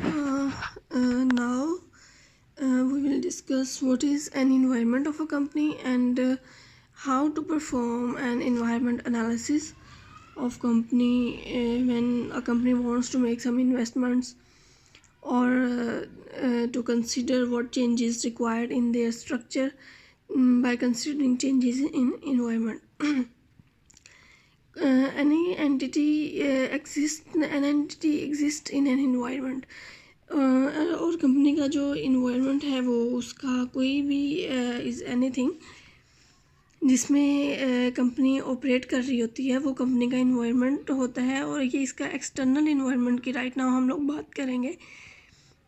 Now we will discuss what is an environment of a company and how to perform an environment analysis of company when a company wants to make some investments or to consider what changes required in their structure by considering changes in environment. An entity exists in an environment. और company का जो environment है वो उसका कोई भी is anything जिसमें company operate कर रही होती है वो कंपनी का इन्वायरमेंट होता है। और ये इसका एक्सटर्नल इन्वायरमेंट की राइट नाउ हम लोग बात करेंगे।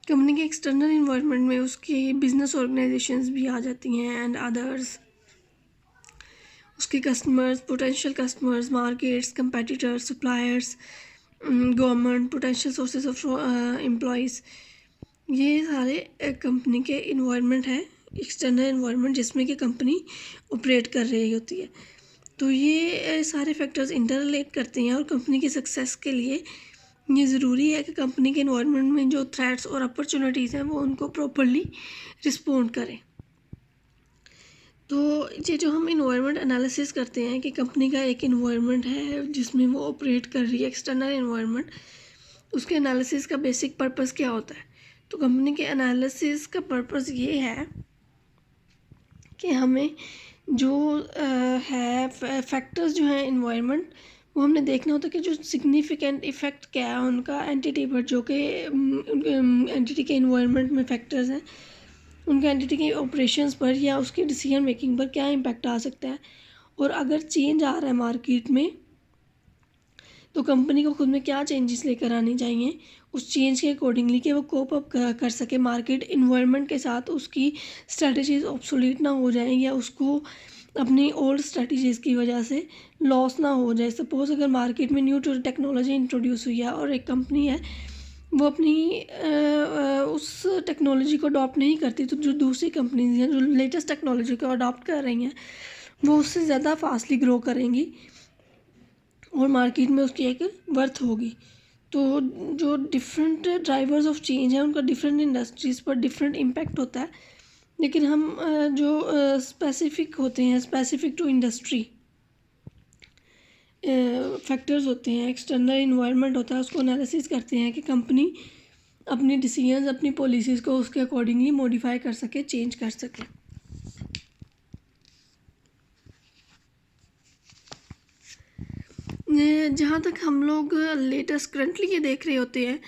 कंपनी के एक्सटर्नल इन्वायरमेंट में उसकी बिजनेस ऑर्गेनाइजेशंस भी आ जाती हैं एंड अदर्स, उसके customers, potential customers, markets, competitors, suppliers, government, potential sources of employees, ये सारे कंपनी के इन्वायरमेंट है, एक्सटर्नल इन्वायरमेंट जिसमें कि कंपनी ऑपरेट कर रही होती है। तो ये सारे फैक्टर्स इंटर रिलेट करते हैं और कंपनी की सक्सेस के लिए ये ज़रूरी है कि कंपनी के इन्वायरमेंट में जो थ्रेट्स और अपॉर्चुनिटीज़ हैं वो उनको प्रॉपरली रिस्पॉन्ड करें। तो ये जो हम इन्वायरमेंट एनालिसिस करते हैं कि कंपनी का एक इन्वायरमेंट है जिसमें वो ऑपरेट कर रही है, एक्सटर्नल इन्वायरमेंट, उसके एनालिसिस का बेसिक पर्पस क्या होता है? तो कंपनी के एनालिसिस का पर्पस ये है कि हमें जो है फैक्टर्स जो हैं इन्वायरमेंट, वो हमने देखना होता है कि जो सिग्निफिकेंट इफ़ेक्ट क्या है उनका एंटिटी पर, जो कि एंटिटी के इन्वायरमेंट में फैक्टर्स हैं, उनके एंटिटी के ऑपरेशंस पर या उसकी डिसीजन मेकिंग पर क्या इम्पैक्ट आ सकता है। और अगर चेंज आ रहा है मार्केट में तो कंपनी को खुद में क्या चेंजेस लेकर आनी चाहिए उस चेंज के अकॉर्डिंगली कि वो कोप अप कर सके मार्केट इन्वायरमेंट के साथ, उसकी स्ट्रेटजीज ऑब्सोलीट ना हो जाए या उसको अपनी ओल्ड स्ट्रेटजीज़ की वजह से लॉस ना हो जाए। सपोज़ अगर मार्केट में न्यू टेक्नोलॉजी इंट्रोड्यूस हुई है और एक कंपनी है वो अपनी उस टेक्नोलॉजी को अडॉप्ट नहीं करती, तो जो दूसरी कंपनीज हैं जो लेटेस्ट टेक्नोलॉजी को अडॉप्ट कर रही हैं वो उससे ज़्यादा फास्टली ग्रो करेंगी और मार्केट में उसकी एक वर्थ होगी। तो जो डिफरेंट ड्राइवर्स ऑफ चेंज है उनका डिफरेंट इंडस्ट्रीज़ पर डिफरेंट इम्पैक्ट होता है, लेकिन हम जो स्पेसिफिक होते हैं, स्पेसिफिक टू इंडस्ट्री फैक्टर्स होते हैं, एक्सटर्नल इन्वायरमेंट होता है, उसको एनालिसिस करते हैं कि कंपनी अपनी डिसीजंस, अपनी पॉलिसीज़ को उसके अकॉर्डिंगली मॉडिफाई कर सके, चेंज कर सके। जहाँ तक हम लोग लेटेस्ट करंटली ये देख रहे होते हैं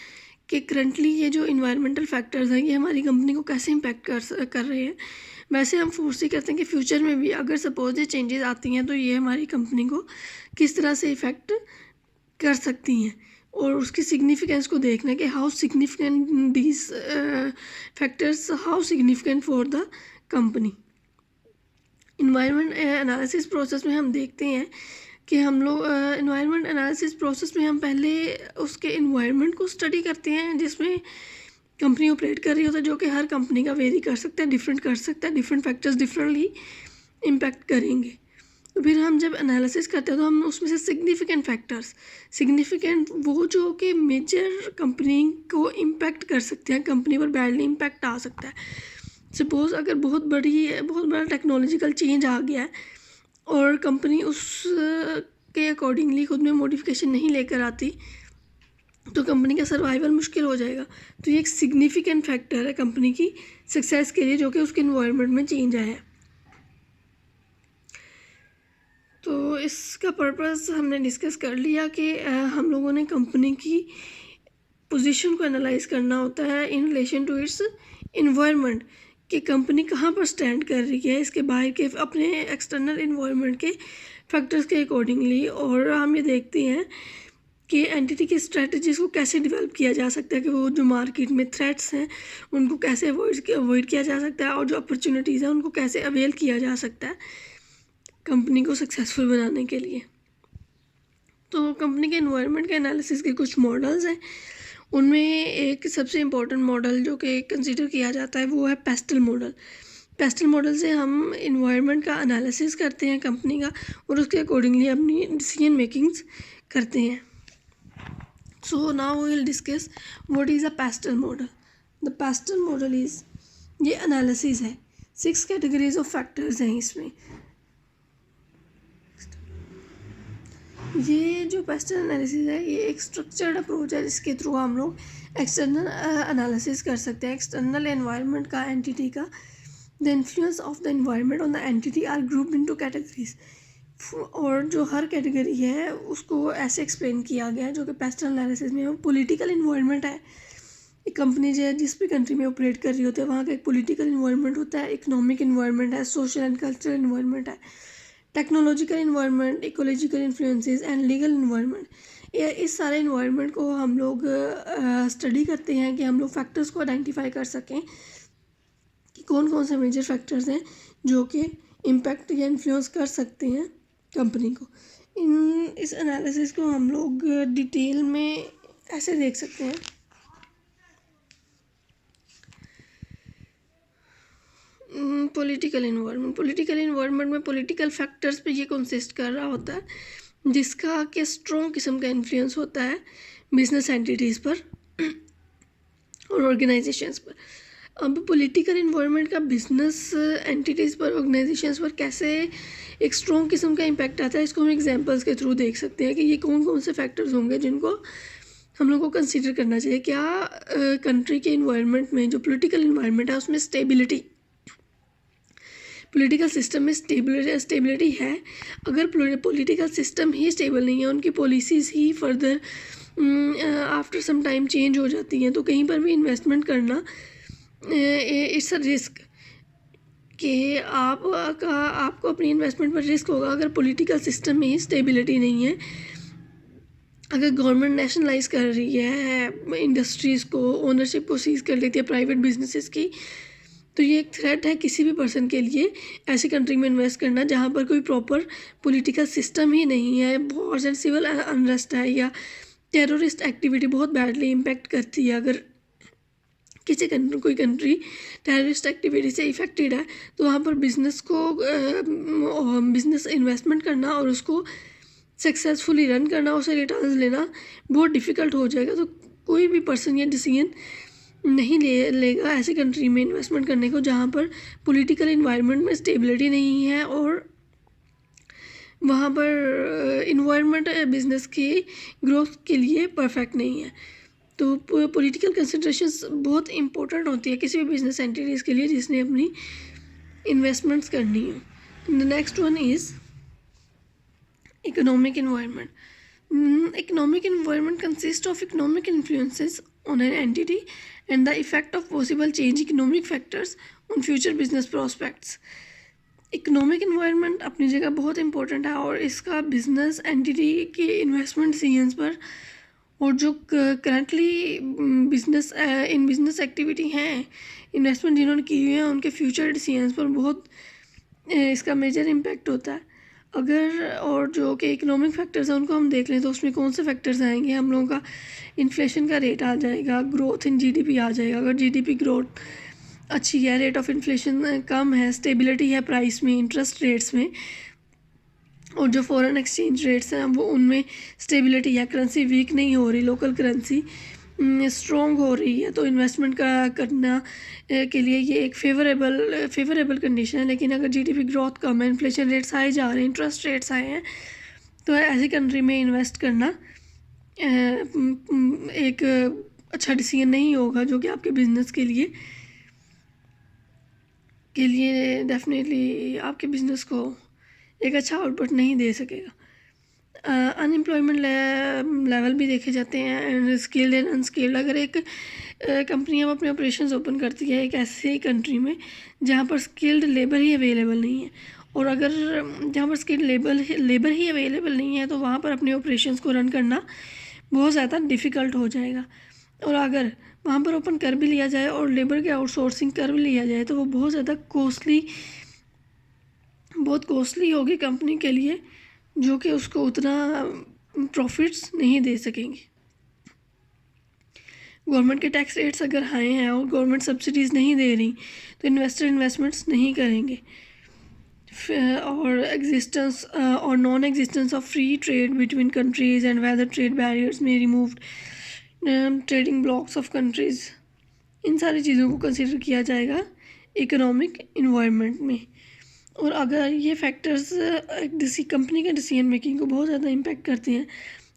कि करंटली ये जो इन्वायरमेंटल फैक्टर्स हैं ये हमारी कंपनी को कैसे इम्पैक्ट कर रहे हैं, वैसे हम फोर्सी करते हैं कि फ्यूचर में भी अगर सपोज ये चेंजेस आती हैं तो ये हमारी कंपनी को किस तरह से इफ़ेक्ट कर सकती हैं और उसकी सिग्निफिकेंस को देखना कि how significant these factors, how significant for the company. Environment analysis process में हम देखते हैं कि हम लोग इन्वायरमेंट एनालिसिस प्रोसेस में हम पहले उसके इन्वायरमेंट को स्टडी करते हैं जिसमें कंपनी ऑपरेट कर रही होती है, जो कि हर कंपनी का वेरी कर सकता है, डिफरेंट कर सकता है, डिफरेंट फैक्टर्स डिफरेंटली इम्पैक्ट करेंगे। तो फिर हम जब एनालिसिस करते हैं तो हम उसमें से सिग्निफिकेंट फैक्टर्स, सिग्निफिकेंट वो जो कि मेजर कंपनी को इम्पैक्ट कर सकते हैं, कंपनी पर बैडली इम्पैक्ट आ सकता है। सपोज़ अगर बहुत बड़ा टेक्नोलॉजिकल चेंज आ गया है और कंपनी उस के अकॉर्डिंगली खुद में मॉडिफिकेशन नहीं लेकर आती तो कंपनी का सर्वाइवल मुश्किल हो जाएगा। तो ये एक सिग्निफिकेंट फैक्टर है कंपनी की सक्सेस के लिए, जो कि उसके इन्वायरमेंट में चेंज आया है। तो इसका पर्पस हमने डिस्कस कर लिया कि हम लोगों ने कंपनी की पोजीशन को एनालाइज करना होता है in relation to its environment, कि कंपनी कहाँ पर स्टैंड कर रही है इसके बाहर के अपने एक्सटर्नल इन्वायरमेंट के फैक्टर्स के अकॉर्डिंगली। और हम ये देखते हैं कि एंटिटी की स्ट्रेटजीज़ को कैसे डेवलप किया जा सकता है, कि वो जो मार्केट में थ्रेट्स हैं उनको कैसे अवॉइड किया जा सकता है और जो अपॉर्चुनिटीज़ हैं उनको कैसे अवेल किया जा सकता है कंपनी को सक्सेसफुल बनाने के लिए। तो कंपनी के इन्वायरमेंट के एनालिसिस के कुछ मॉडल्स हैं, उनमें एक सबसे इम्पोर्टेंट मॉडल जो कि कंसिडर किया जाता है वो है पेस्टल मॉडल। पेस्टल मॉडल से हम इन्वायरमेंट का एनालिसिस करते हैं कंपनी का और उसके अकॉर्डिंगली अपनी डिसीजन मेकिंग्स करते हैं। So now we will discuss what is a pastel model. The pastel model is, ये एनालिसिस है, 6 कैटेगरीज ऑफ फैक्टर्स हैं इसमें. ये जो पेस्टल एनालिसिस है ये एक स्ट्रक्चर्ड अप्रोच है जिसके थ्रू हम लोग एक्सटर्नल एनालिसिस कर सकते हैं एक्सटर्नल एनवायरनमेंट का, एंटिटी का. The influence of the environment on the entity are grouped into categories. और जो हर कैटेगरी है उसको ऐसे एक्सप्लेन किया गया है जो कि पेस्टल एनालिसिस में. पॉलिटिकल इन्वायरनमेंट है, एक कंपनी जो है जिस भी कंट्री में ऑपरेट कर रही होती है वहाँ का एक पॉलिटिकल इन्वायरनमेंट होता है, इकोनॉमिक इन्वायरनमेंट है, सोशल एंड कल्चरल इन्वायरनमेंट है, technological environment, ecological influences and legal environment. ये इस सारे इन्वायरनमेंट को हम लोग स्टडी करते हैं कि हम लोग फैक्टर्स को आइडेंटिफाई कर सकें कि कौन कौन से मेजर फैक्टर्स हैं जो कि इम्पैक्ट या इन्फ्लुएंस कर सकते हैं कंपनी को. इस एनालिसिस को हम लोग डिटेल में ऐसे देख सकते हैं. पॉलिटिकल इन्वायरनमेंट में पॉलिटिकल फैक्टर्स पे ये कंसिस्ट कर रहा होता है जिसका कि स्ट्रॉन्ग किस्म का इन्फ्लुएंस होता है बिजनेस एंटिटीज़ पर और ऑर्गेनाइजेशंस पर. अब पॉलिटिकल इन्वायरनमेंट का बिजनेस एंटिटीज़ पर, ऑर्गेनाइजेशंस पर कैसे एक स्ट्रॉन्ग किस्म का इम्पैक्ट आता है, इसको हम एग्जांपल्स के थ्रू देख सकते हैं कि ये कौन कौन से फैक्टर्स होंगे जिनको हम लोग को कंसिडर करना चाहिए. क्या कंट्री के इन्वायरनमेंट में जो पॉलिटिकल इन्वायरनमेंट है उसमें पॉलिटिकल सिस्टम में स्टेबिलिटी है. अगर पॉलिटिकल सिस्टम ही स्टेबल नहीं है, उनकी पॉलिसीज़ ही further after some time change हो जाती हैं, तो कहीं पर भी इन्वेस्टमेंट करना इट्स अ रिस्क कि आपको अपनी इन्वेस्टमेंट पर रिस्क होगा अगर पॉलिटिकल सिस्टम में ही स्टेबिलिटी नहीं है. अगर गवर्नमेंट नेशनलाइज कर रही है इंडस्ट्रीज़ को, ओनरशिप को सीज कर लेती है प्राइवेट बिजनेसेस की, तो ये एक थ्रेट है किसी भी पर्सन के लिए ऐसी कंट्री में इन्वेस्ट करना जहाँ पर कोई प्रॉपर पॉलिटिकल सिस्टम ही नहीं है, वॉर्स एंड सिविल अनरेस्ट है या टेररिस्ट एक्टिविटी बहुत बैडली इम्पेक्ट करती है. अगर कोई कंट्री टेररिस्ट एक्टिविटी से इफेक्टेड है तो वहाँ पर बिजनेस इन्वेस्टमेंट करना और उसको सक्सेसफुली रन करना, उसे रिटर्न्स लेना बहुत डिफ़िकल्ट हो जाएगा. तो कोई भी पर्सन ये डिसीजन नहीं लेगा ऐसी कंट्री में इन्वेस्टमेंट करने को जहाँ पर पॉलिटिकल इन्वायरनमेंट में स्टेबिलिटी नहीं है और वहाँ पर इन्वायरनमेंट बिजनेस की ग्रोथ के लिए परफेक्ट नहीं है. तो पॉलिटिकल कंसिडरेशंस बहुत इंपॉर्टेंट होती है किसी भी बिजनेस एंटिटीज़ के लिए जिसने अपनी इन्वेस्टमेंट्स करनी है. The next one is economic environment. Economic environment consists of economic influences on an entity and the effect of possible change economic factors on future business prospects. Economic environment अपनी जगह बहुत important है और इसका business entity के investment decisions पर और जो करंटली बिजनेस एक्टिविटी हैं, इन्वेस्टमेंट जिन्होंने की हुई है उनके फ्यूचर डिसीजंस पर बहुत इसका मेजर इम्पैक्ट होता है. अगर और जो कि इकोनॉमिक फैक्टर्स हैं उनको हम देख लें तो उसमें कौन से फैक्टर्स आएंगे. हम लोगों का इन्फ्लेशन का रेट आ जाएगा, ग्रोथ इन जीडीपी आ जाएगा. अगर जीडीपी ग्रोथ अच्छी है, रेट ऑफ इन्फ्लेशन कम है, स्टेबिलिटी है प्राइस में, इंटरेस्ट रेट्स में, और जो फॉरेन एक्सचेंज रेट्स हैं वो उनमें स्टेबिलिटी है, करेंसी वीक नहीं हो रही, लोकल करेंसी स्ट्रॉन्ग हो रही है, तो इन्वेस्टमेंट करना के लिए ये एक फेवरेबल कंडीशन है. लेकिन अगर जीडीपी ग्रोथ कम है, इन्फ्लेशन रेट्स आए जा रहे हैं, इंटरेस्ट रेट्स आए हैं, तो ऐसी कंट्री में इन्वेस्ट करना एक अच्छा डिसीजन नहीं होगा जो कि आपके बिजनेस के लिए डेफिनेटली आपके बिजनेस को एक अच्छा आउटपुट नहीं दे सकेगा. अनएम्प्लॉयमेंट लेवल भी देखे जाते हैं एंड स्किल्ड एंड अनस्किल्ड. अगर एक कंपनी अब अपने ऑपरेशंस ओपन करती है एक ऐसी कंट्री में जहाँ पर स्किल्ड लेबर ही अवेलेबल नहीं है, और अगर जहाँ पर स्किल्ड लेबर ही अवेलेबल नहीं है तो वहाँ पर अपने ऑपरेशंस को रन करना बहुत ज़्यादा डिफ़िकल्ट हो जाएगा. और अगर वहाँ पर ओपन कर भी लिया जाए और लेबर के आउटसोर्सिंग कर भी लिया जाए तो वो बहुत ज़्यादा कॉस्टली होगी कंपनी के लिए, जो कि उसको उतना प्रॉफिट्स नहीं दे सकेंगे. गवर्नमेंट के टैक्स रेट्स अगर हाई हैं और गवर्नमेंट सब्सिडीज़ नहीं दे रही तो इन्वेस्टमेंट्स नहीं करेंगे. और non existence of free trade between countries and whether trade barriers में removed. Trading blocks of countries, इन सारी चीज़ों को कंसिडर किया जाएगा इकोनॉमिक इन्वायरमेंट में। और अगर ये फैक्टर्स किसी कंपनी के डिसीजन मेकिंग को बहुत ज़्यादा इम्पैक्ट करते हैं,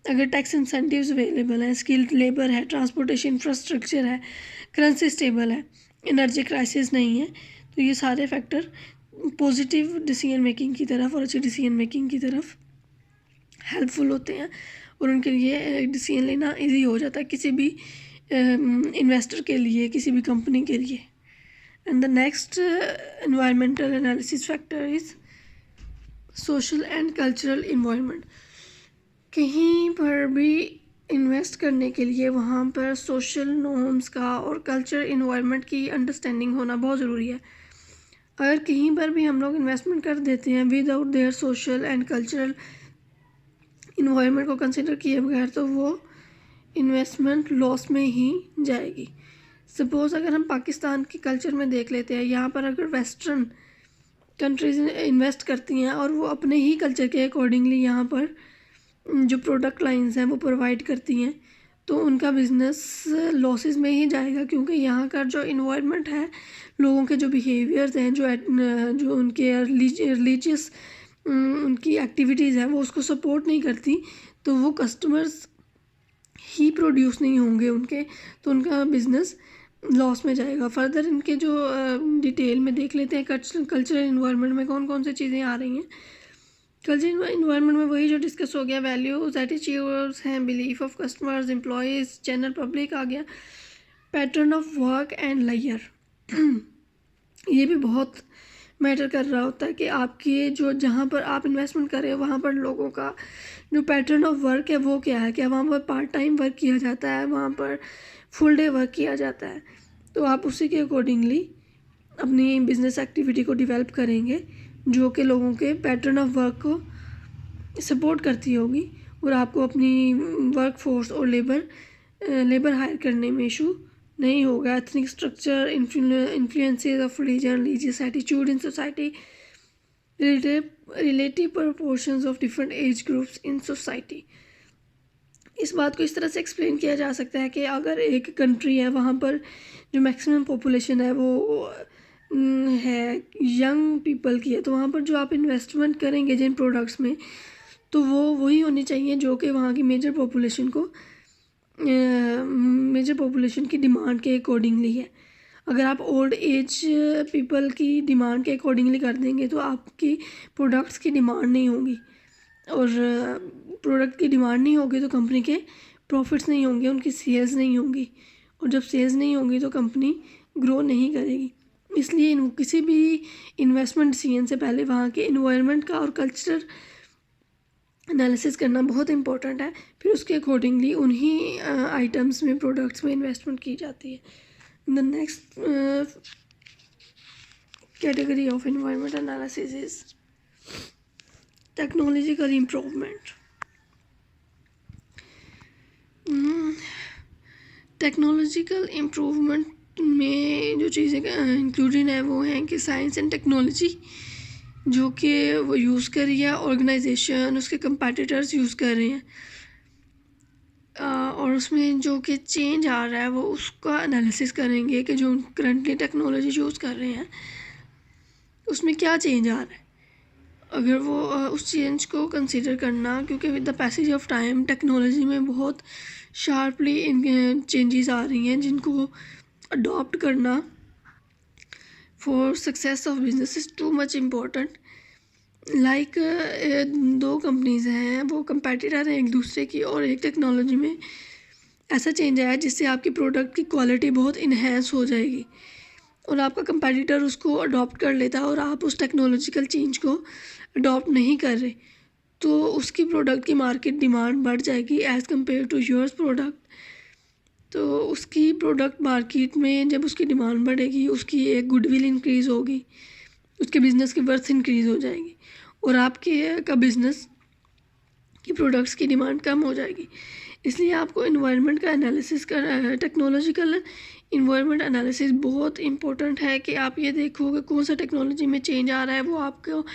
अगर टैक्स इंसेंटिव्स अवेलेबल हैं, स्किल्ड लेबर है, ट्रांसपोर्टेशन इंफ्रास्ट्रक्चर है, करेंसी स्टेबल है, एनर्जी क्राइसिस नहीं है, तो ये सारे फैक्टर पॉजिटिव डिसीजन मेकिंग की तरफ और अच्छी डिसीजन मेकिंग की तरफ हेल्पफुल होते हैं और उनके लिए डिसीजन लेना इजी हो जाता है किसी भी इन्वेस्टर के लिए, किसी भी कंपनी के लिए। And the next environmental analysis factor is social and cultural environment. कहीं पर भी इन्वेस्ट करने के लिए वहाँ पर सोशल नॉर्म्स का और कल्चरल इन्वायरमेंट की अंडरस्टैंडिंग होना बहुत ज़रूरी है। अगर कहीं पर भी हम लोग इन्वेस्टमेंट कर देते हैं without their social and cultural environment को कंसिडर किए बगैर, तो वो इन्वेस्टमेंट लॉस में ही जाएगी। सपोज़ अगर हम पाकिस्तान के कल्चर में देख लेते हैं, यहाँ पर अगर वेस्टर्न कंट्रीज इन्वेस्ट करती हैं और वो अपने ही कल्चर के अकॉर्डिंगली यहाँ पर जो प्रोडक्ट लाइंस हैं वो प्रोवाइड करती हैं, तो उनका बिज़नेस लॉसेस में ही जाएगा, क्योंकि यहाँ का जो इन्वायरमेंट है, लोगों के जो बिहेवियर्स हैं, जो उनके रिलीजियस उनकी एक्टिविटीज़ हैं, वो उसको सपोर्ट नहीं करती, तो वो कस्टमर्स ही प्रोड्यूस नहीं होंगे उनके, तो उनका बिज़नेस लॉस में जाएगा। फर्दर इनके जो डिटेल में देख लेते हैं कल्चरल इन्वायरमेंट में कौन कौन सी चीज़ें आ रही हैं। कल्चरल इन्वायरमेंट में वही जो डिस्कस हो गया, वैल्यूज, एटीट्यूड्स हैं, belief of customers, employees, general public आ गया, pattern of work and layer. ये भी बहुत मैटर कर रहा होता है कि आपके जो जहाँ पर आप इन्वेस्टमेंट करें वहाँ पर लोगों का जो पैटर्न ऑफ वर्क है वो क्या है, क्या वहाँ पर पार्ट टाइम वर्क किया जाता है, वहाँ पर फुल डे वर्क किया जाता है, तो आप उसी के अकॉर्डिंगली अपनी बिजनेस एक्टिविटी को डेवलप करेंगे जो कि लोगों के पैटर्न ऑफ वर्क को सपोर्ट करती होगी और आपको अपनी वर्क फोर्स और लेबर हायर करने में इशू नहीं होगा। Ethnic structure, influences of religion, religious attitude in society, relative proportions of different age groups in society. इस बात को इस तरह से एक्सप्लेन किया जा सकता है कि अगर एक कंट्री है वहाँ पर जो मैक्सिमम पॉपुलेशन है वो है यंग पीपल की है, तो वहाँ पर जो आप इन्वेस्टमेंट करेंगे जिन प्रोडक्ट्स में, तो वो वही होनी चाहिए जो कि वहाँ की मेजर पॉपुलेशन की डिमांड के अकॉर्डिंगली है। अगर आप ओल्ड एज पीपल की डिमांड के अकॉर्डिंगली कर देंगे तो आपकी प्रोडक्ट्स की डिमांड नहीं होगी, और प्रोडक्ट की डिमांड नहीं होगी तो कंपनी के प्रॉफिट्स नहीं होंगे, उनकी सेल्स नहीं होंगी, और जब सेल्स नहीं होंगी तो कंपनी ग्रो नहीं करेगी। इसलिए किसी भी इन्वेस्टमेंट डिसीजन से पहले वहाँ के इन्वायरमेंट का और कल्चरल एनालिसिस करना बहुत इंपॉर्टेंट है, फिर उसके अकॉर्डिंगली उन्हीं आइटम्स में, प्रोडक्ट्स में इन्वेस्टमेंट की जाती है। The next category of environment analysis is technological improvement. Technological improvement में जो चीज़ें इंक्लूडेड है वो हैं कि साइंस एंड टेक्नोलॉजी जो कि वो यूज़ कर रही है ऑर्गेनाइजेशन, उसके कंपेटिटर्स यूज़ कर रहे हैं, और उसमें जो कि चेंज आ रहा है वो उसका एनालिसिस करेंगे कि जो करंटली टेक्नोलॉजी यूज़ कर रहे हैं उसमें क्या चेंज आ रहा है। अगर वो उस चेंज को कंसीडर करना, क्योंकि with the passage of time technology में बहुत शार्पली चेंजेस आ रही हैं जिनको अडॉप्ट करना for success of business is too much important. Like दो कंपनीज़ हैं, वो कंपेटिटर हैं एक दूसरे की, और एक टेक्नोलॉजी में ऐसा चेंज आया जिससे आपकी प्रोडक्ट की क्वालिटी बहुत इन्हेंस हो जाएगी और आपका कंपेटिटर उसको अडॉप्ट कर लेता है और आप उस टेक्नोलॉजिकल चेंज को अडॉप्ट नहीं कर रहे, तो उसकी प्रोडक्ट की मार्केट डिमांड बढ़ जाएगी as compare to yours product. तो उसकी प्रोडक्ट मार्केट में जब उसकी डिमांड बढ़ेगी, उसकी एक गुडविल इंक्रीज़ होगी, उसके बिज़नेस की वर्थ इंक्रीज़ हो जाएगी, और आपके का बिज़नेस की प्रोडक्ट्स की डिमांड कम हो जाएगी। इसलिए आपको इन्वायरमेंट का एनालिसिस कर टेक्नोलॉजिकल इन्वायरमेंट एनालिसिस बहुत इम्पोर्टेंट है कि आप ये देखो कि कौन सा टेक्नोलॉजी में चेंज आ रहा है, वो आपको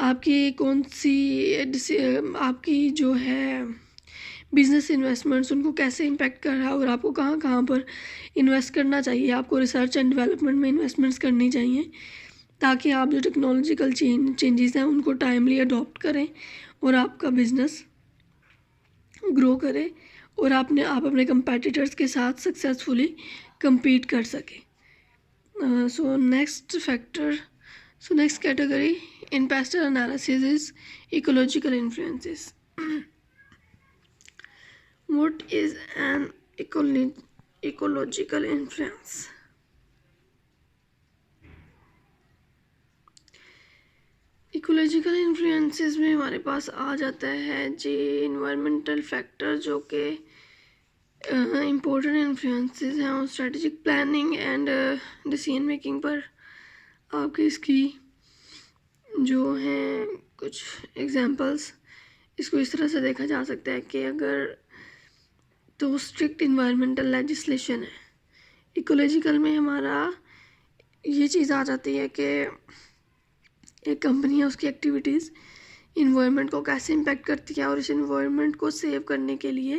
आपकी कौन सी आपकी जो है बिजनेस इन्वेस्टमेंट्स उनको कैसे इम्पेक्ट कर रहा है और आपको कहाँ कहाँ पर इन्वेस्ट करना चाहिए। आपको रिसर्च एंड डेवलपमेंट में इन्वेस्टमेंट्स करनी चाहिए ताकि आप जो टेक्नोलॉजिकल चेंजेस हैं उनको टाइमली अडॉप्ट करें और आपका बिजनेस ग्रो करे और आप अपने कंपेटिटर्स के साथ सक्सेसफुली compete कर सकें। Next category in pastel analysis is ecological influences. What is an ecological influence? Ecological influences में हमारे पास आ जाता है जी इन्वायरमेंटल फैक्टर जो कि इम्पोर्टेंट इन्फ्लुएंसेस हैं और strategic planning and decision making पर आपके इसकी जो हैं कुछ एग्जांपल्स। इसको इस तरह से देखा जा सकता है कि अगर तो स्ट्रिक्ट इन्वायरमेंटल लेजिस्लेशन है, इकोलॉजिकल में हमारा ये चीज़ आ जाती है कि एक कंपनी है उसकी एक्टिविटीज़ इन्वायरमेंट को कैसे इम्पेक्ट करती है और इस इन्वायरमेंट को सेव करने के लिए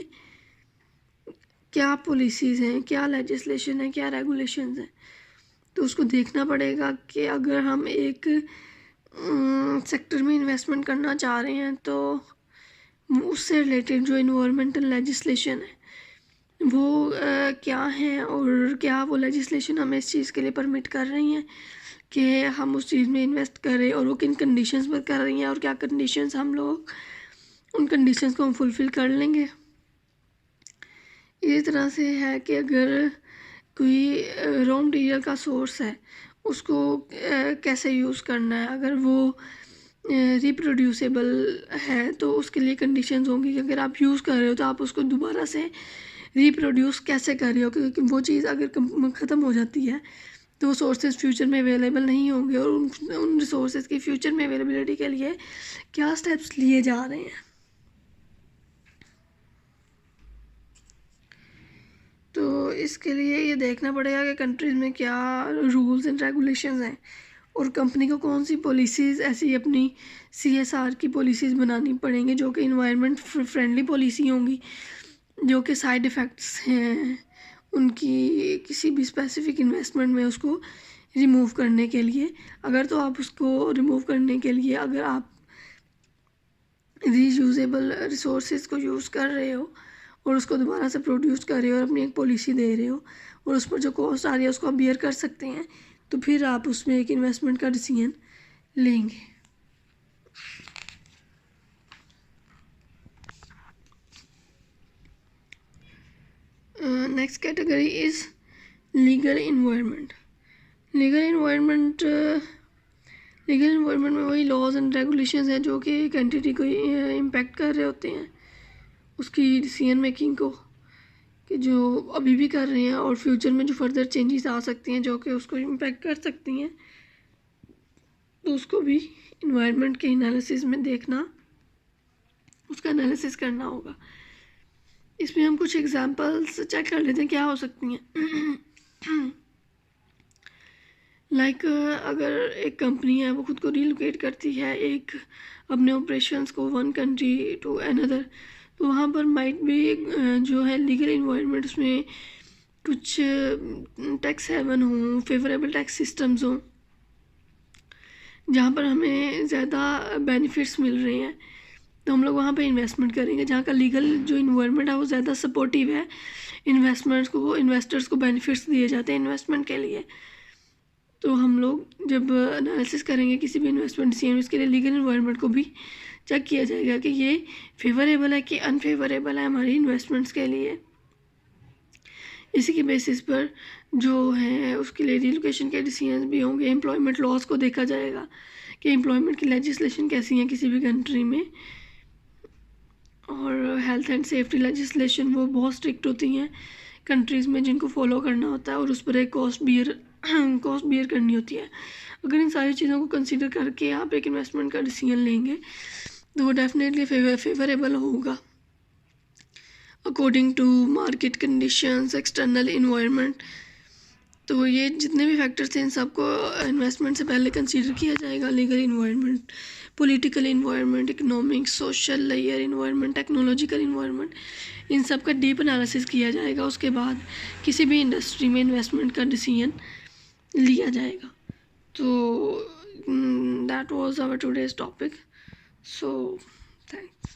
क्या पॉलिसीज़ हैं, क्या लेजिस्लेशन है, क्या रेगुलेशंस हैं। तो उसको देखना पड़ेगा कि अगर हम एक सेक्टर में इन्वेस्टमेंट करना चाह रहे हैं तो उससे रिलेटेड जो इन्वायरमेंटल लेजिस्लेशन है वो क्या है और क्या वो लेजिस्लेशन हमें इस चीज़ के लिए परमिट कर रही हैं कि हम उस चीज़ में इन्वेस्ट करें और वो किन कंडीशंस पर कर रही हैं और क्या कंडीशंस हम लोग उन कंडीशंस को हम फुलफ़िल कर लेंगे। इसी तरह से है कि अगर कोई रॉ मटेरियल का सोर्स है उसको कैसे यूज़ करना है, अगर वो रिप्रोड्यूसेबल है तो उसके लिए कंडीशंस होंगी कि अगर आप यूज़ कर रहे हो तो आप उसको दोबारा से रिप्रोड्यूस कैसे कर रहे हो, क्योंकि वो चीज़ अगर ख़त्म हो जाती है तो सोर्सेज फ्यूचर में अवेलेबल नहीं होंगे और उन रिसोर्सेज की फ्यूचर में अवेलेबिलिटी के लिए क्या स्टेप्स लिए जा रहे हैं। तो इसके लिए ये देखना पड़ेगा कि कंट्रीज़ में क्या रूल्स एंड रेगुलेशंस हैं और कंपनी को कौन सी पॉलिसीज़ ऐसी अपनी CSR की पॉलिसीज़ बनानी पड़ेंगी जो कि इन्वायरमेंट फ्रेंडली पॉलिसी होंगी, जो कि साइड इफ़ेक्ट्स हैं उनकी किसी भी स्पेसिफिक इन्वेस्टमेंट में उसको रिमूव करने के लिए। अगर तो आप उसको रिमूव करने के लिए अगर आप रीयूजेबल रिसोर्सेज को यूज़ कर रहे हो और उसको दोबारा से प्रोड्यूस कर रहे हो और अपनी एक पॉलिसी दे रहे हो और उस पर जो कॉस्ट आ रही है उसको आप बियर कर सकते हैं, तो फिर आप उसमें एक इन्वेस्टमेंट का डिसीजन लेंगे। Next category is legal environment. Legal environment में वही लॉज एंड रेगुलेशंस हैं जो कि एक एंटिटी को इम्पेक्ट कर रहे होते हैं, उसकी डिसीजन मेकिंग को, कि जो अभी भी कर रहे हैं और फ्यूचर में जो फर्दर चेंजेस आ सकती हैं जो कि उसको इम्पेक्ट कर सकती हैं, तो उसको भी इन्वायरमेंट के एनालिसिस में देखना, उसका एनालिसिस करना होगा। इसमें हम कुछ एग्जांपल्स चेक कर लेते हैं क्या हो सकती हैं। लाइक अगर एक कंपनी है वो खुद को रिलोकेट करती है एक अपने ऑपरेशंस को वन कंट्री टू अनदर, तो वहाँ पर माइट भी जो है लीगल इन्वायरमेंट उसमें कुछ टैक्स हेवन हों, फेवरेबल टैक्स सिस्टम्स हों जहाँ पर हमें ज़्यादा बेनिफिट्स मिल रहे हैं, तो हम लोग वहाँ पे इन्वेस्टमेंट करेंगे। जहाँ का लीगल जो इन्वायरमेंट है वो ज़्यादा सपोर्टिव है, इन्वेस्टर्स को बेनिफिट्स दिए जाते हैं इन्वेस्टमेंट के लिए, तो हम लोग जब एनालिसिस करेंगे किसी भी इन्वेस्टमेंट डिसीजन उसके लिए लीगल इन्वायरमेंट को भी चेक किया जाएगा कि ये फेवरेबल है कि अनफेवरेबल है हमारी इन्वेस्टमेंट्स के लिए। इसी की बेसिस पर जो है उसके लिए रिलोकेशन के डिसीजन भी होंगे। एम्प्लॉयमेंट लॉज को देखा जाएगा कि एम्प्लॉयमेंट की लेजिस्लेशन कैसी है किसी भी कंट्री में, और हेल्थ एंड सेफ्टी लेजिस्लेशन वो बहुत स्ट्रिक्ट होती हैं कंट्रीज़ में जिनको फॉलो करना होता है और उस पर एक कॉस्ट बियर करनी होती है। अगर इन सारी चीज़ों को कंसीडर करके आप एक इन्वेस्टमेंट का डिसीजन लेंगे तो वो डेफिनेटली फेवरेबल होगा according to market conditions, external environment. तो ये जितने भी फैक्टर्स थे इन सबको इन्वेस्टमेंट से पहले कंसीडर किया जाएगा। Legal environment, political environment, economic, social, layer environment, technological environment, इन सब का डीप एनालिसिस किया जाएगा। उसके बाद किसी भी इंडस्ट्री में इन्वेस्टमेंट का डिसीजन लिया जाएगा। तो that was our today's topic. So thanks.